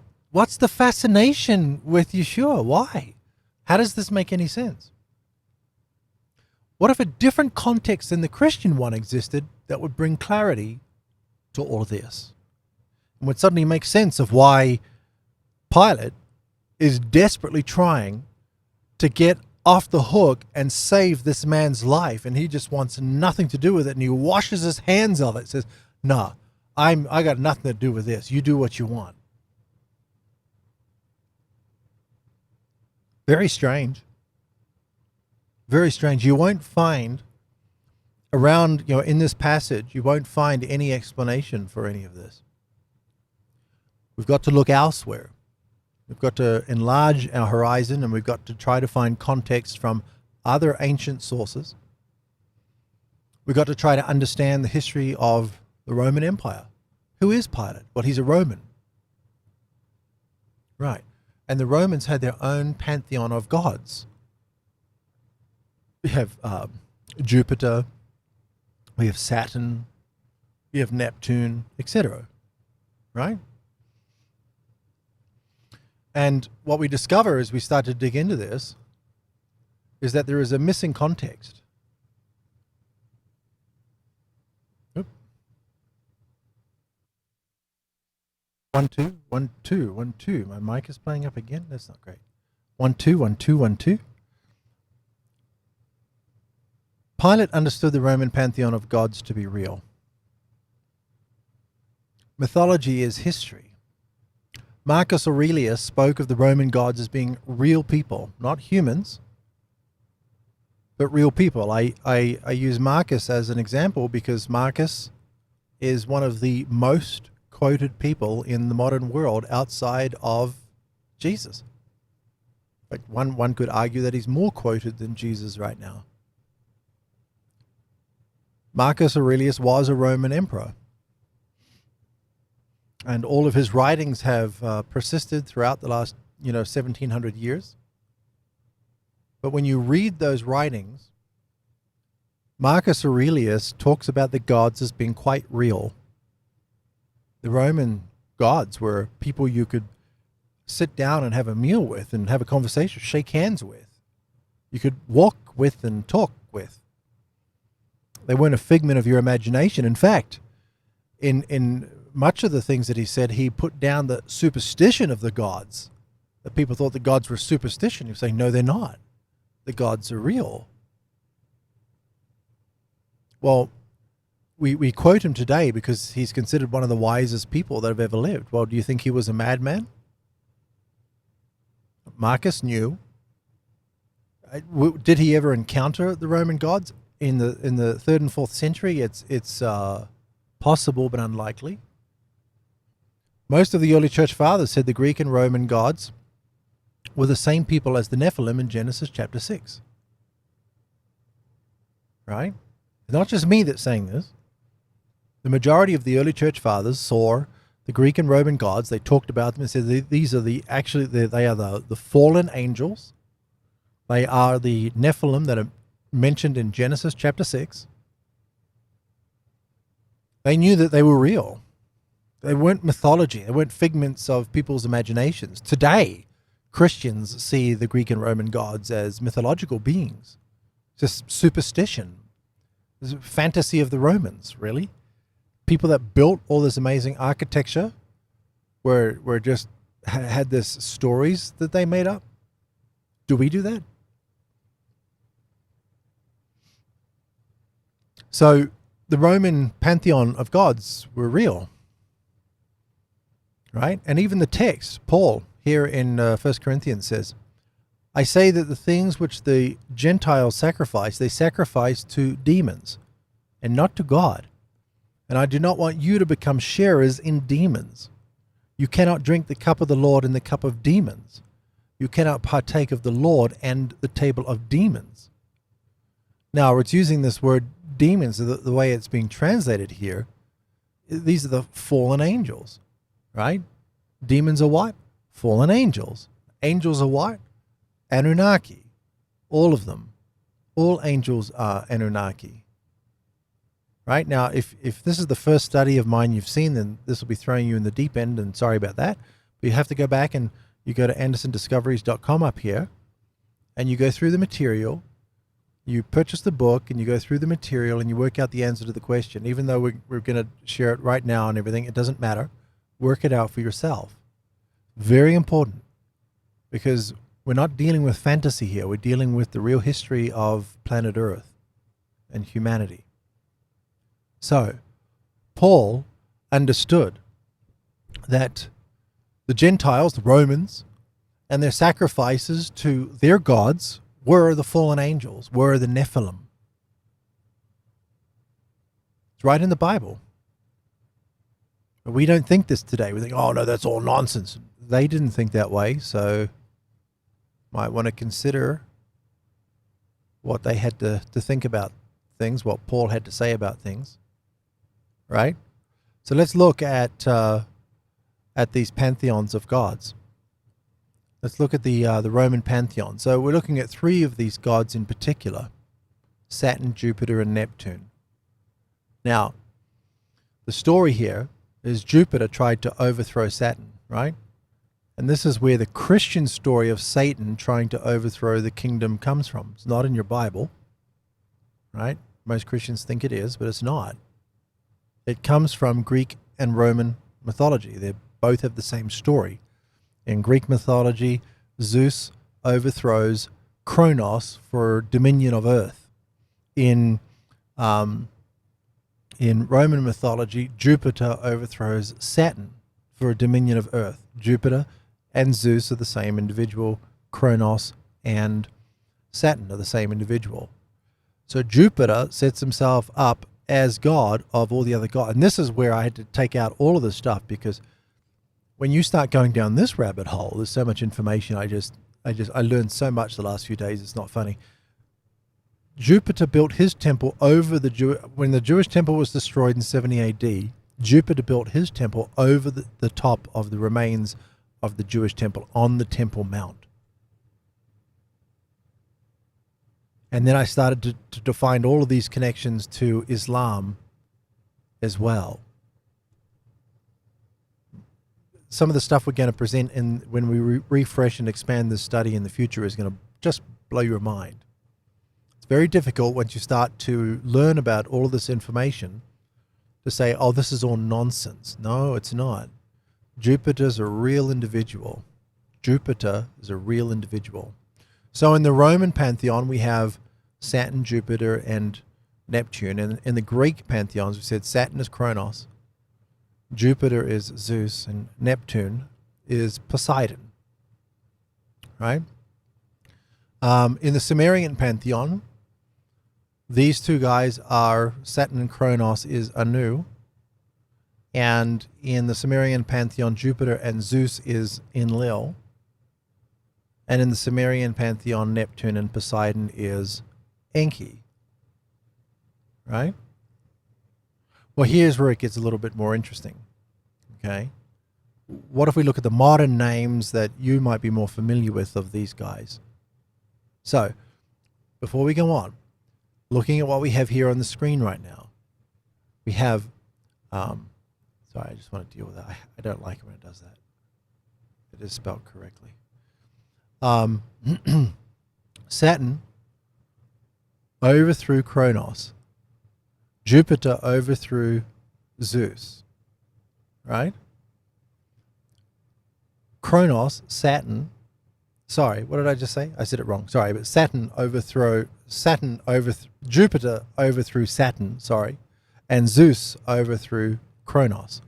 the fascination with Yeshua? Why? How does this make any sense? What if a different context than the Christian one existed that would bring clarity to all of this? And would suddenly make sense of why Pilate is desperately trying to get off the hook and save this man's life, and he just wants nothing to do with it, and he washes his hands of it, says, nah, I got nothing to do with this. You do what you want. Very strange. Very strange. You won't find around, in this passage, you won't find any explanation for any of this. We've got to look elsewhere. We've got to enlarge our horizon, and we've got to try to find context from other ancient sources. We've got to try to understand the history of the Roman Empire. Who is Pilate? Well, he's a Roman. Right. And the Romans had their own pantheon of gods. We have Jupiter. We have Saturn. You have Neptune, etc. Right? And what we discover as we start to dig into this is that there is a missing context. Oop. 1 2 1 2 1 2. My mic is playing up again. That's not great. 1 2 1 2 1 2. Pilate understood the Roman pantheon of gods to be real. Mythology is history. Marcus Aurelius spoke of the Roman gods as being real people, not humans, but real people. I use Marcus as an example because Marcus is one of the most quoted people in the modern world outside of Jesus. Like one could argue that he's more quoted than Jesus right now. Marcus Aurelius was a Roman emperor, and all of his writings have persisted throughout the last 1700 years. But when you read those writings, Marcus Aurelius talks about the gods as being quite real. The Roman gods were people you could sit down and have a meal with and have a conversation, shake hands with. You could walk with and talk with. They weren't a figment of your imagination. In fact, in much of the things that he said, he put down the superstition of the gods. That people thought the gods were superstition. He was saying, no, they're not. The gods are real. Well, we quote him today because he's considered one of the wisest people that have ever lived. Well, do you think he was a madman? Marcus knew. Did he ever encounter the Roman gods? In the 3rd and 4th century, it's possible but unlikely. Most of the early church fathers said the Greek and Roman gods were the same people as the Nephilim in Genesis chapter 6. Right? It's not just me that's saying this. The majority of the early church fathers saw the Greek and Roman gods. They talked about them and said these are they are the fallen angels. They are the Nephilim that are mentioned in Genesis chapter 6. They knew that they were real. They weren't mythology. They weren't figments of people's imaginations. Today, Christians see the Greek and Roman gods as mythological beings. Just superstition. It's a fantasy of the Romans, really. People that built all this amazing architecture were just had this stories that they made up. Do we do that? So the Roman pantheon of gods were real, right? And even the text, Paul here in 1 Corinthians says, I say that the things which the Gentiles sacrifice, they sacrifice to demons and not to God. And I do not want you to become sharers in demons. You cannot drink the cup of the Lord and the cup of demons. You cannot partake of the Lord and the table of demons. Now, it's using this word demons, the way it's being translated here. These are the fallen angels, right? Demons are what? Fallen angels. Angels are what? Annunaki. All of them. All angels are Annunaki. Right? Now, if this is the first study of mine you've seen, then this will be throwing you in the deep end, and sorry about that. But you have to go back and you go to andersondiscoveries.com up here, and you go through the material. You purchase the book, and you go through the material, and you work out the answer to the question. Even though we're going to share it right now and everything, it doesn't matter. Work it out for yourself. Very important, because we're not dealing with fantasy here. We're dealing with the real history of planet Earth and humanity. So, Paul understood that the Gentiles, the Romans, and their sacrifices to their gods were the fallen angels, were the Nephilim. It's right in the Bible. But we don't think this today. We think, oh no, that's all nonsense. They didn't think that way, so might want to consider what they had to think about things, what Paul had to say about things. Right? So let's look at these pantheons of gods. Let's look at the Roman pantheon. So we're looking at 3 of these gods in particular: Saturn, Jupiter, and Neptune. Now, the story here is Jupiter tried to overthrow Saturn, right? And this is where the Christian story of Satan trying to overthrow the kingdom comes from. It's not in your Bible, right? Most Christians think it is, but it's not. It comes from Greek and Roman mythology. They both have the same story. In Greek mythology, Zeus overthrows Kronos for dominion of earth. In Roman mythology, Jupiter overthrows Saturn for a dominion of earth. Jupiter and Zeus are the same individual. Kronos and Saturn are the same individual. So Jupiter sets himself up as God of all the other gods. And this is where I had to take out all of this stuff, because when you start going down this rabbit hole, there's so much information. I learned so much the last few days. It's not funny. Jupiter built his temple over when the Jewish temple was destroyed in 70 AD, Jupiter built his temple over the top of the remains of the Jewish temple on the Temple Mount. And then I started to find all of these connections to Islam as well. Some of the stuff we're going to present when we refresh and expand this study in the future is going to just blow your mind. It's very difficult once you start to learn about all of this information to say, oh, this is all nonsense. No, it's not. Jupiter's a real individual. Jupiter is a real individual. So in the Roman pantheon, we have Saturn, Jupiter, and Neptune. And in the Greek pantheons, we said Saturn is Kronos, Jupiter is Zeus, and Neptune is Poseidon. Right? In the Sumerian pantheon, these two guys are Saturn and Kronos is Anu. And in the Sumerian pantheon, Jupiter and Zeus is Enlil. And in the Sumerian pantheon, Neptune and Poseidon is Enki. Right? Well, here's where it gets a little bit more interesting. Okay? What if we look at the modern names that you might be more familiar with of these guys? So, before we go on, looking at what we have here on the screen right now, we have, sorry, I just want to deal with that. I don't like it when it does that. It is spelled correctly. Saturn overthrew Kronos. Jupiter overthrew Zeus. Right? Kronos, Saturn, sorry, what did I just say? I said it wrong. Sorry, but Jupiter overthrew Saturn, sorry, and Zeus overthrew Kronos.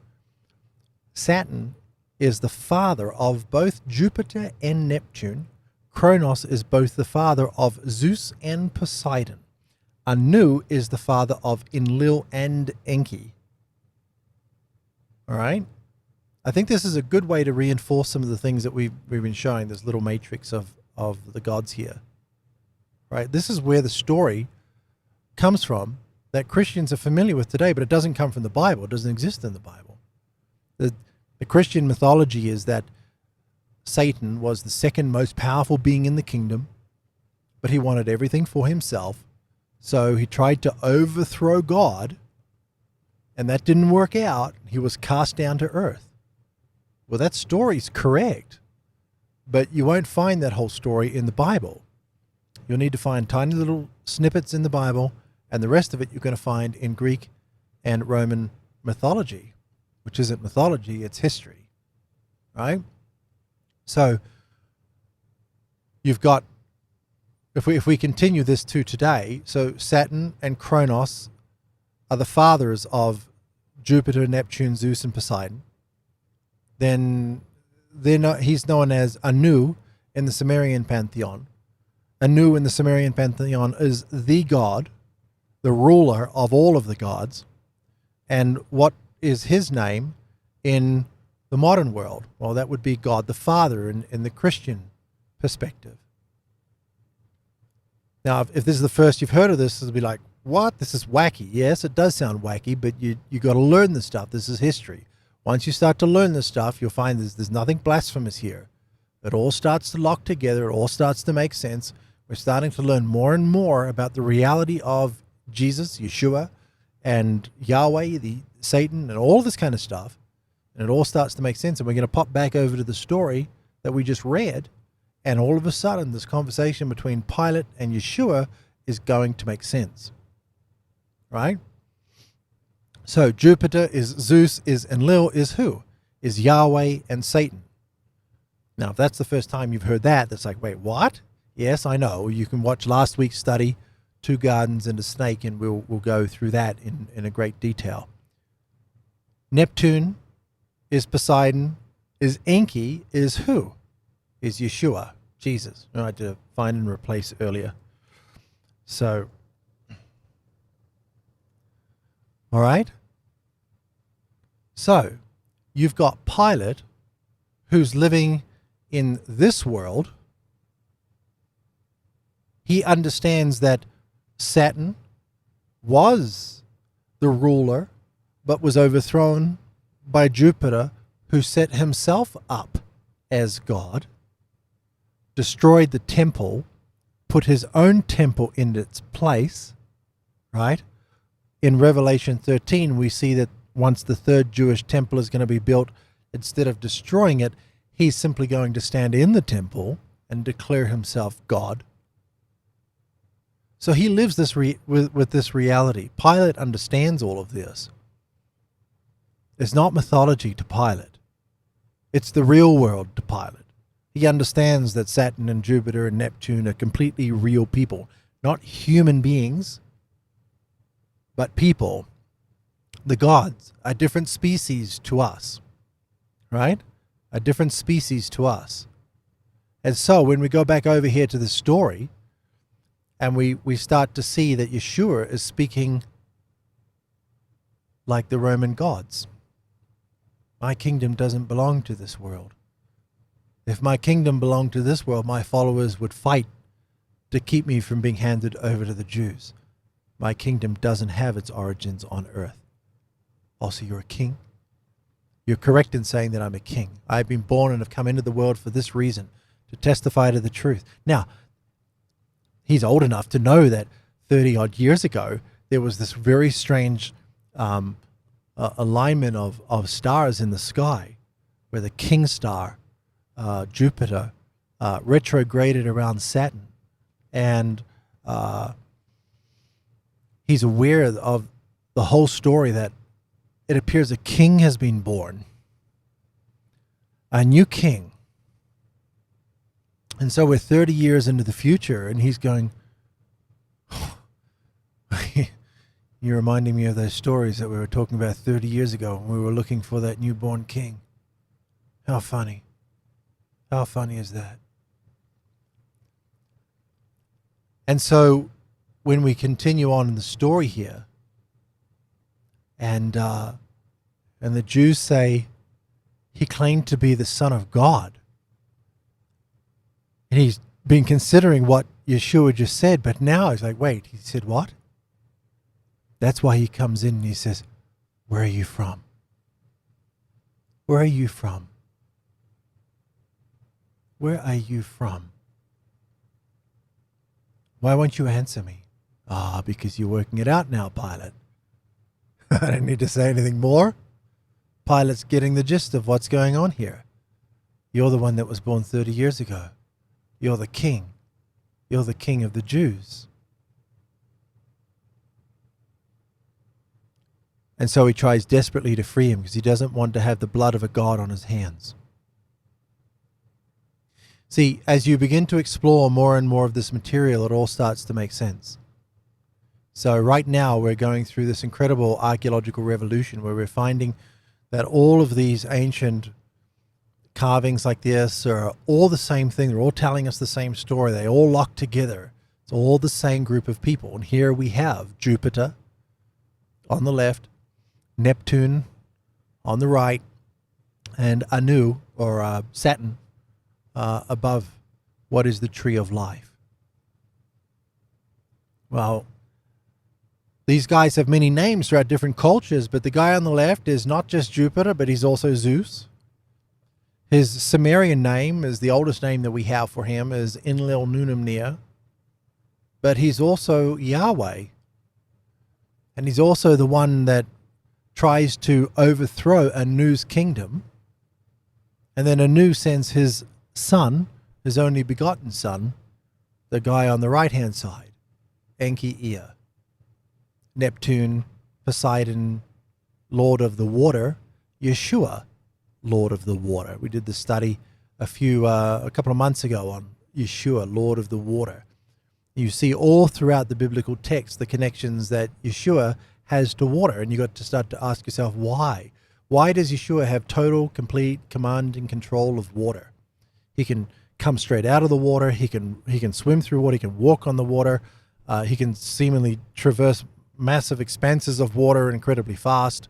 Saturn is the father of both Jupiter and Neptune. Kronos is both the father of Zeus and Poseidon. Anu is the father of Enlil and Enki. All right? I think this is a good way to reinforce some of the things that we've been showing, this little matrix of the gods here. Right? This is where the story comes from that Christians are familiar with today, but it doesn't come from the Bible. It doesn't exist in the Bible. The Christian mythology is that Satan was the second most powerful being in the kingdom, but he wanted everything for himself. So he tried to overthrow God, and that didn't work out. He was cast down to earth. Well, that story's correct, but you won't find that whole story in the Bible. You'll need to find tiny little snippets in the Bible, and the rest of it you're going to find in Greek and Roman mythology, which isn't mythology, it's history, right? So you've got, if we continue this to today, so Saturn and Kronos are the fathers of Jupiter, Neptune, Zeus, and Poseidon. Then he's known as Anu in the Sumerian pantheon. Anu in the Sumerian pantheon is the god, the ruler of all of the gods. And what is his name in the modern world? Well, that would be God the Father in the Christian perspective. Now, if this is the first you've heard of this, it'll be like, what? This is wacky. Yes, it does sound wacky, but you got to learn this stuff. This is history. Once you start to learn this stuff, you'll find there's nothing blasphemous here. It all starts to lock together. It all starts to make sense. We're starting to learn more and more about the reality of Jesus, Yeshua, and Yahweh, the Satan, and all this kind of stuff. And it all starts to make sense. And we're going to pop back over to the story that we just read. And all of a sudden, this conversation between Pilate and Yeshua is going to make sense. Right? So Jupiter is Zeus, is Enlil, is who? Is Yahweh and Satan. Now, if that's the first time you've heard that, that's like, wait, what? Yes, I know. You can watch last week's study, Two Gardens and a Snake, and we'll go through that in a great detail. Neptune is Poseidon, is Enki, is who? Is Yeshua, Jesus. I had to find and replace earlier. So, all right. So, you've got Pilate, who's living in this world. He understands that Saturn was the ruler, but was overthrown by Jupiter, who set himself up as God, destroyed the temple, put his own temple in its place, right? In Revelation 13, we see that once the third Jewish temple is going to be built, instead of destroying it, he's simply going to stand in the temple and declare himself God. So he lives this with this reality. Pilate understands all of this. It's not mythology to Pilate. It's the real world to Pilate. He understands that Saturn and Jupiter and Neptune are completely real people. Not human beings, but people. The gods are different species to us. Right? A different species to us. And so when we go back over here to the story, and we start to see that Yeshua is speaking like the Roman gods. My kingdom doesn't belong to this world. If my kingdom belonged to this world, my followers would fight to keep me from being handed over to the Jews. My kingdom doesn't have its origins on earth. Also, you're a king. You're correct in saying that I'm a king. I've been born and have come into the world for this reason, to testify to the truth. Now, he's old enough to know that 30-odd years ago, there was this very strange alignment of stars in the sky, where the king star, Jupiter, retrograded around Saturn. And he's aware of the whole story, that it appears a king has been born, a new king. And so we're 30 years into the future, and he's going, you're reminding me of those stories that we were talking about 30 years ago when we were looking for that newborn king. How funny. How funny is that? And so when we continue on in the story here, and the Jews say he claimed to be the Son of God, and he's been considering what Yeshua just said, but now he's like, wait, he said what? That's why he comes in and he says, where are you from? Where are you from? Where are you from? Why won't you answer me? Because you're working it out now, Pilate. I don't need to say anything more. Pilate's getting the gist of what's going on here. You're the one that was born 30 years ago. You're the king. You're the king of the Jews. And so he tries desperately to free him because he doesn't want to have the blood of a god on his hands. See, as you begin to explore more and more of this material, it all starts to make sense. So right now we're going through this incredible archaeological revolution where we're finding that all of these ancient carvings like this are all the same thing. They're all telling us the same story. They all lock together. It's all the same group of people. And here we have Jupiter on the left, Neptune on the right, and Anu, or Saturn, above what is the tree of life. Well, these guys have many names throughout different cultures, but the guy on the left is not just Jupiter, but he's also Zeus. His Sumerian name is the oldest name that we have for him, is Enlil Nunamnir. But he's also Yahweh. And he's also the one that tries to overthrow Anu's kingdom, and then Anu sends his son, his only begotten son, the guy on the right-hand side, Enki Ea, Neptune, Poseidon, Lord of the water, Yeshua, Lord of the water. We did the study a couple of months ago on Yeshua, Lord of the water. You see all throughout the biblical text the connections that Yeshua has to water, and you got to start to ask yourself why. Why does Yeshua have total, complete command and control of water? He can come straight out of the water. He can swim through water. He can walk on the water. He can seemingly traverse massive expanses of water incredibly fast.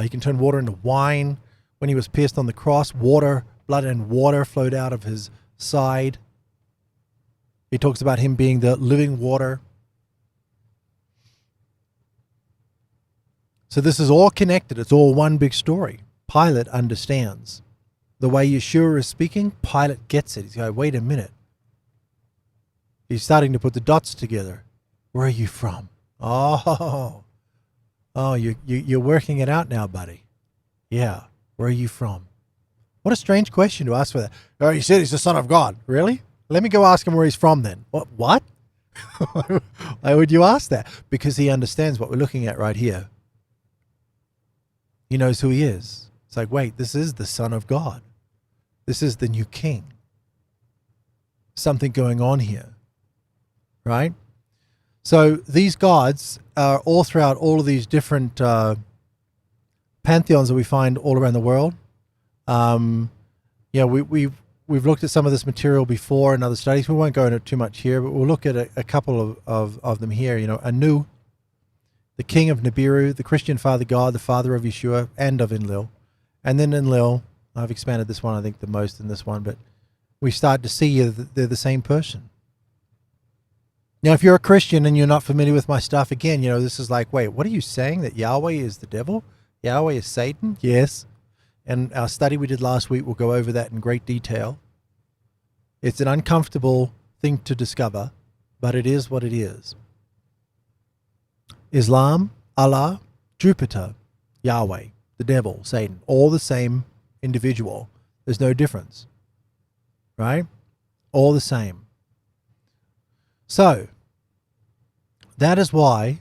He can turn water into wine. When he was pierced on the cross, water, blood and water flowed out of his side. He talks about him being the living water. So this is all connected. It's all one big story. Pilate understands. The way Yeshua is speaking, Pilate gets it. He's going, wait a minute. He's starting to put the dots together. Where are you from? Oh, you're working it out now, buddy. Yeah, where are you from? What a strange question to ask for that. Oh, he said he's the Son of God. Really? Let me go ask him where he's from then. What? Why would you ask that? Because he understands what we're looking at right here. He knows who he is. It's like, wait, this is the Son of God. This is the new king. Something going on here, right? So these gods are all throughout all of these different pantheons that we find all around the world. We've looked at some of this material before in other studies. We won't go into it too much here, but we'll look at a couple of them here. Anu, the king of Nibiru, the Christian father god, the father of Yeshua and of Enlil. And then Enlil, I've expanded this one, I think, the most in this one, but we start to see that they're the same person. Now, if you're a Christian and you're not familiar with my stuff, again, this is like, wait, what are you saying? That Yahweh is the devil? Yahweh is Satan? Yes. And our study we did last week, we'll go over that in great detail. It's an uncomfortable thing to discover, but it is what it is. Islam, Allah, Jupiter, Yahweh, the devil, Satan, all the same individual. There's no difference, right? All the same. So, that is why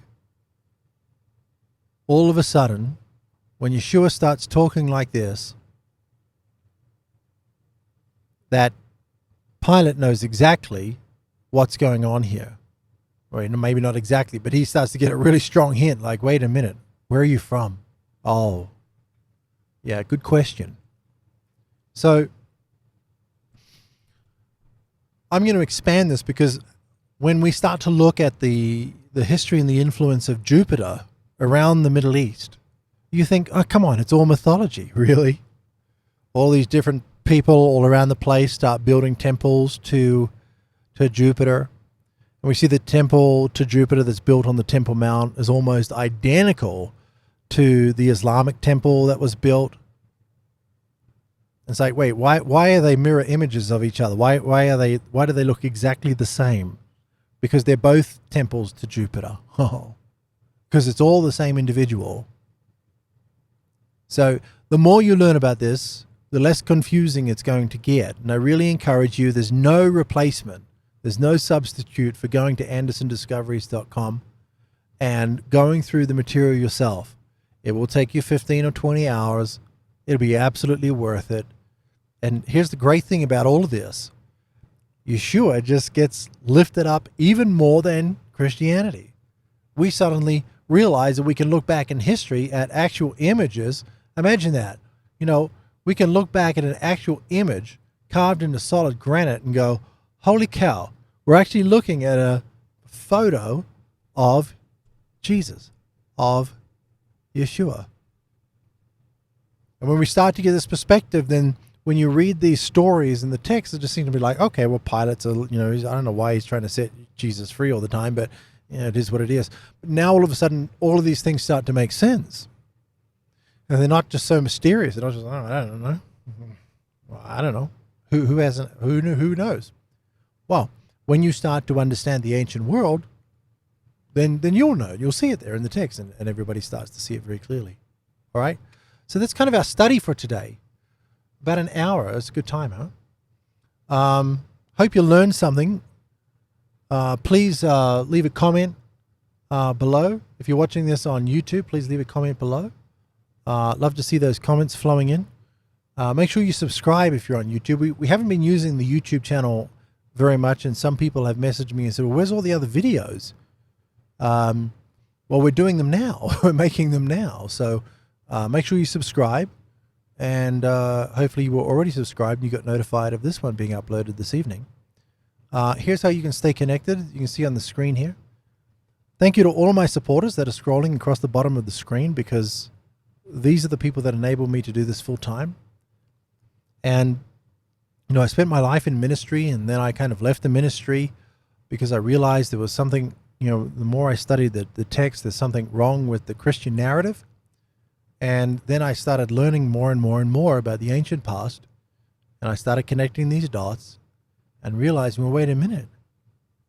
all of a sudden, when Yeshua starts talking like this, that Pilate knows exactly what's going on here. Or maybe not exactly, but he starts to get a really strong hint, like, wait a minute, where are you from? Oh, yeah, good question. So, I'm going to expand this because when we start to look at the history and the influence of Jupiter around the Middle East, you think, oh, come on, it's all mythology, really? All these different people all around the place start building temples to Jupiter. And we see the temple to Jupiter that's built on the Temple Mount is almost identical to the Islamic temple that was built. It's like, wait, why are they mirror images of each other? Why do they look exactly the same? Because they're both temples to Jupiter. Because it's all the same individual. So the more you learn about this, the less confusing it's going to get. And I really encourage you, there's no replacement. There's no substitute for going to andersondiscoveries.com and going through the material yourself. It will take you 15 or 20 hours. It'll be absolutely worth it. And here's the great thing about all of this. Yeshua just gets lifted up even more than Christianity. We suddenly realize that we can look back in history at actual images. Imagine that. We can look back at an actual image carved into solid granite and go, holy cow, we're actually looking at a photo of Jesus, of Yeshua. And when we start to get this perspective, then when you read these stories in the text, it just seems to be like, okay, well, Pilate's, I don't know why he's trying to set Jesus free all the time, but it is what it is. But now all of a sudden, all of these things start to make sense. And they're not just so mysterious. They're not just, I don't know. Well, I don't know. Who knows? Well, when you start to understand the ancient world, then you'll know. You'll see it there in the text, and everybody starts to see it very clearly. All right. So that's kind of our study for today. About an hour. It's a good time, huh? Hope you learned something. Please leave a comment below. If you're watching this on YouTube, please leave a comment below. Love to see those comments flowing in. Make sure you subscribe if you're on YouTube. We haven't been using the YouTube channel very much, and some people have messaged me and said, well, where's all the other videos? Well, we're doing them now. We're making them now. So make sure you subscribe, and hopefully you were already subscribed and you got notified of this one being uploaded this evening. Here's how you can stay connected. You can see on the screen here. Thank you to all of my supporters that are scrolling across the bottom of the screen, because these are the people that enable me to do this full time. And, you know, I spent my life in ministry, and then I kind of left the ministry because I realized there was something, you know, the more I studied the text, there's something wrong with the Christian narrative. And then I started learning more and more and more about the ancient past. And I started connecting these dots and realizing, well, wait a minute.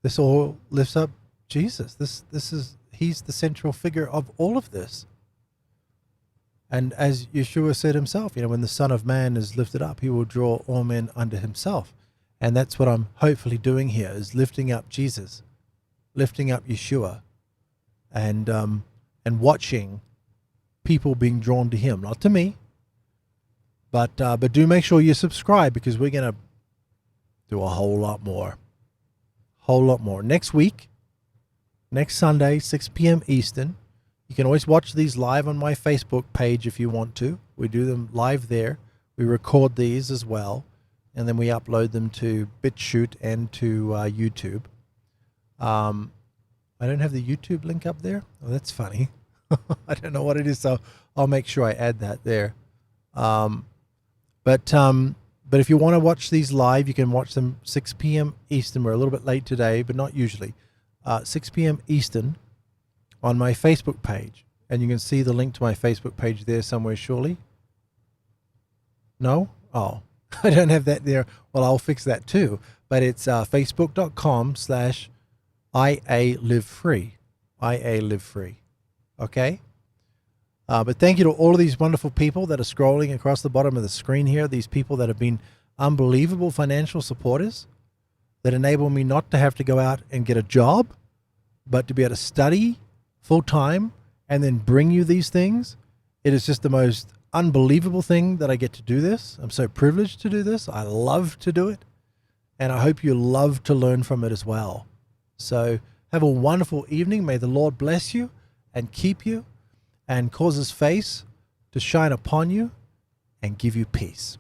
This all lifts up Jesus. He's the central figure of all of this. And as Yeshua said himself, you know, when the Son of Man is lifted up, he will draw all men unto himself. And that's what I'm hopefully doing here, is lifting up Jesus, lifting up Yeshua, and watching people being drawn to him, not to me, but do make sure you subscribe, because we're going to do a whole lot more. Next week, next Sunday, 6 p.m. Eastern. You can always watch these live on my Facebook page if you want to. We do them live there. We record these as well, and then we upload them to BitChute and to YouTube. I don't have the YouTube link up there. Oh, that's funny. I don't know what it is, so I'll make sure I add that there. But if you want to watch these live, you can watch them 6 p.m. Eastern. We're a little bit late today, but not usually. 6 p.m. Eastern on my Facebook page. And you can see the link to my Facebook page there somewhere, surely. No? Oh, I don't have that there. Well, I'll fix that too. But it's facebook.com/IALiveFree. IALiveFree. Okay? But thank you to all of these wonderful people that are scrolling across the bottom of the screen here. These people that have been unbelievable financial supporters that enable me not to have to go out and get a job, but to be able to study full-time and then bring you these things. It is just the most unbelievable thing that I get to do this. I'm so privileged to do this. I love to do it, and I hope you love to learn from it as well. So have a wonderful evening. May the Lord bless you and keep you and cause his face to shine upon you and give you peace.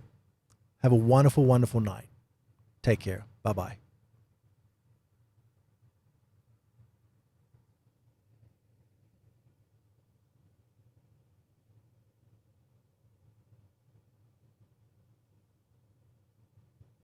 Have a wonderful, wonderful night. Take care. Bye-bye.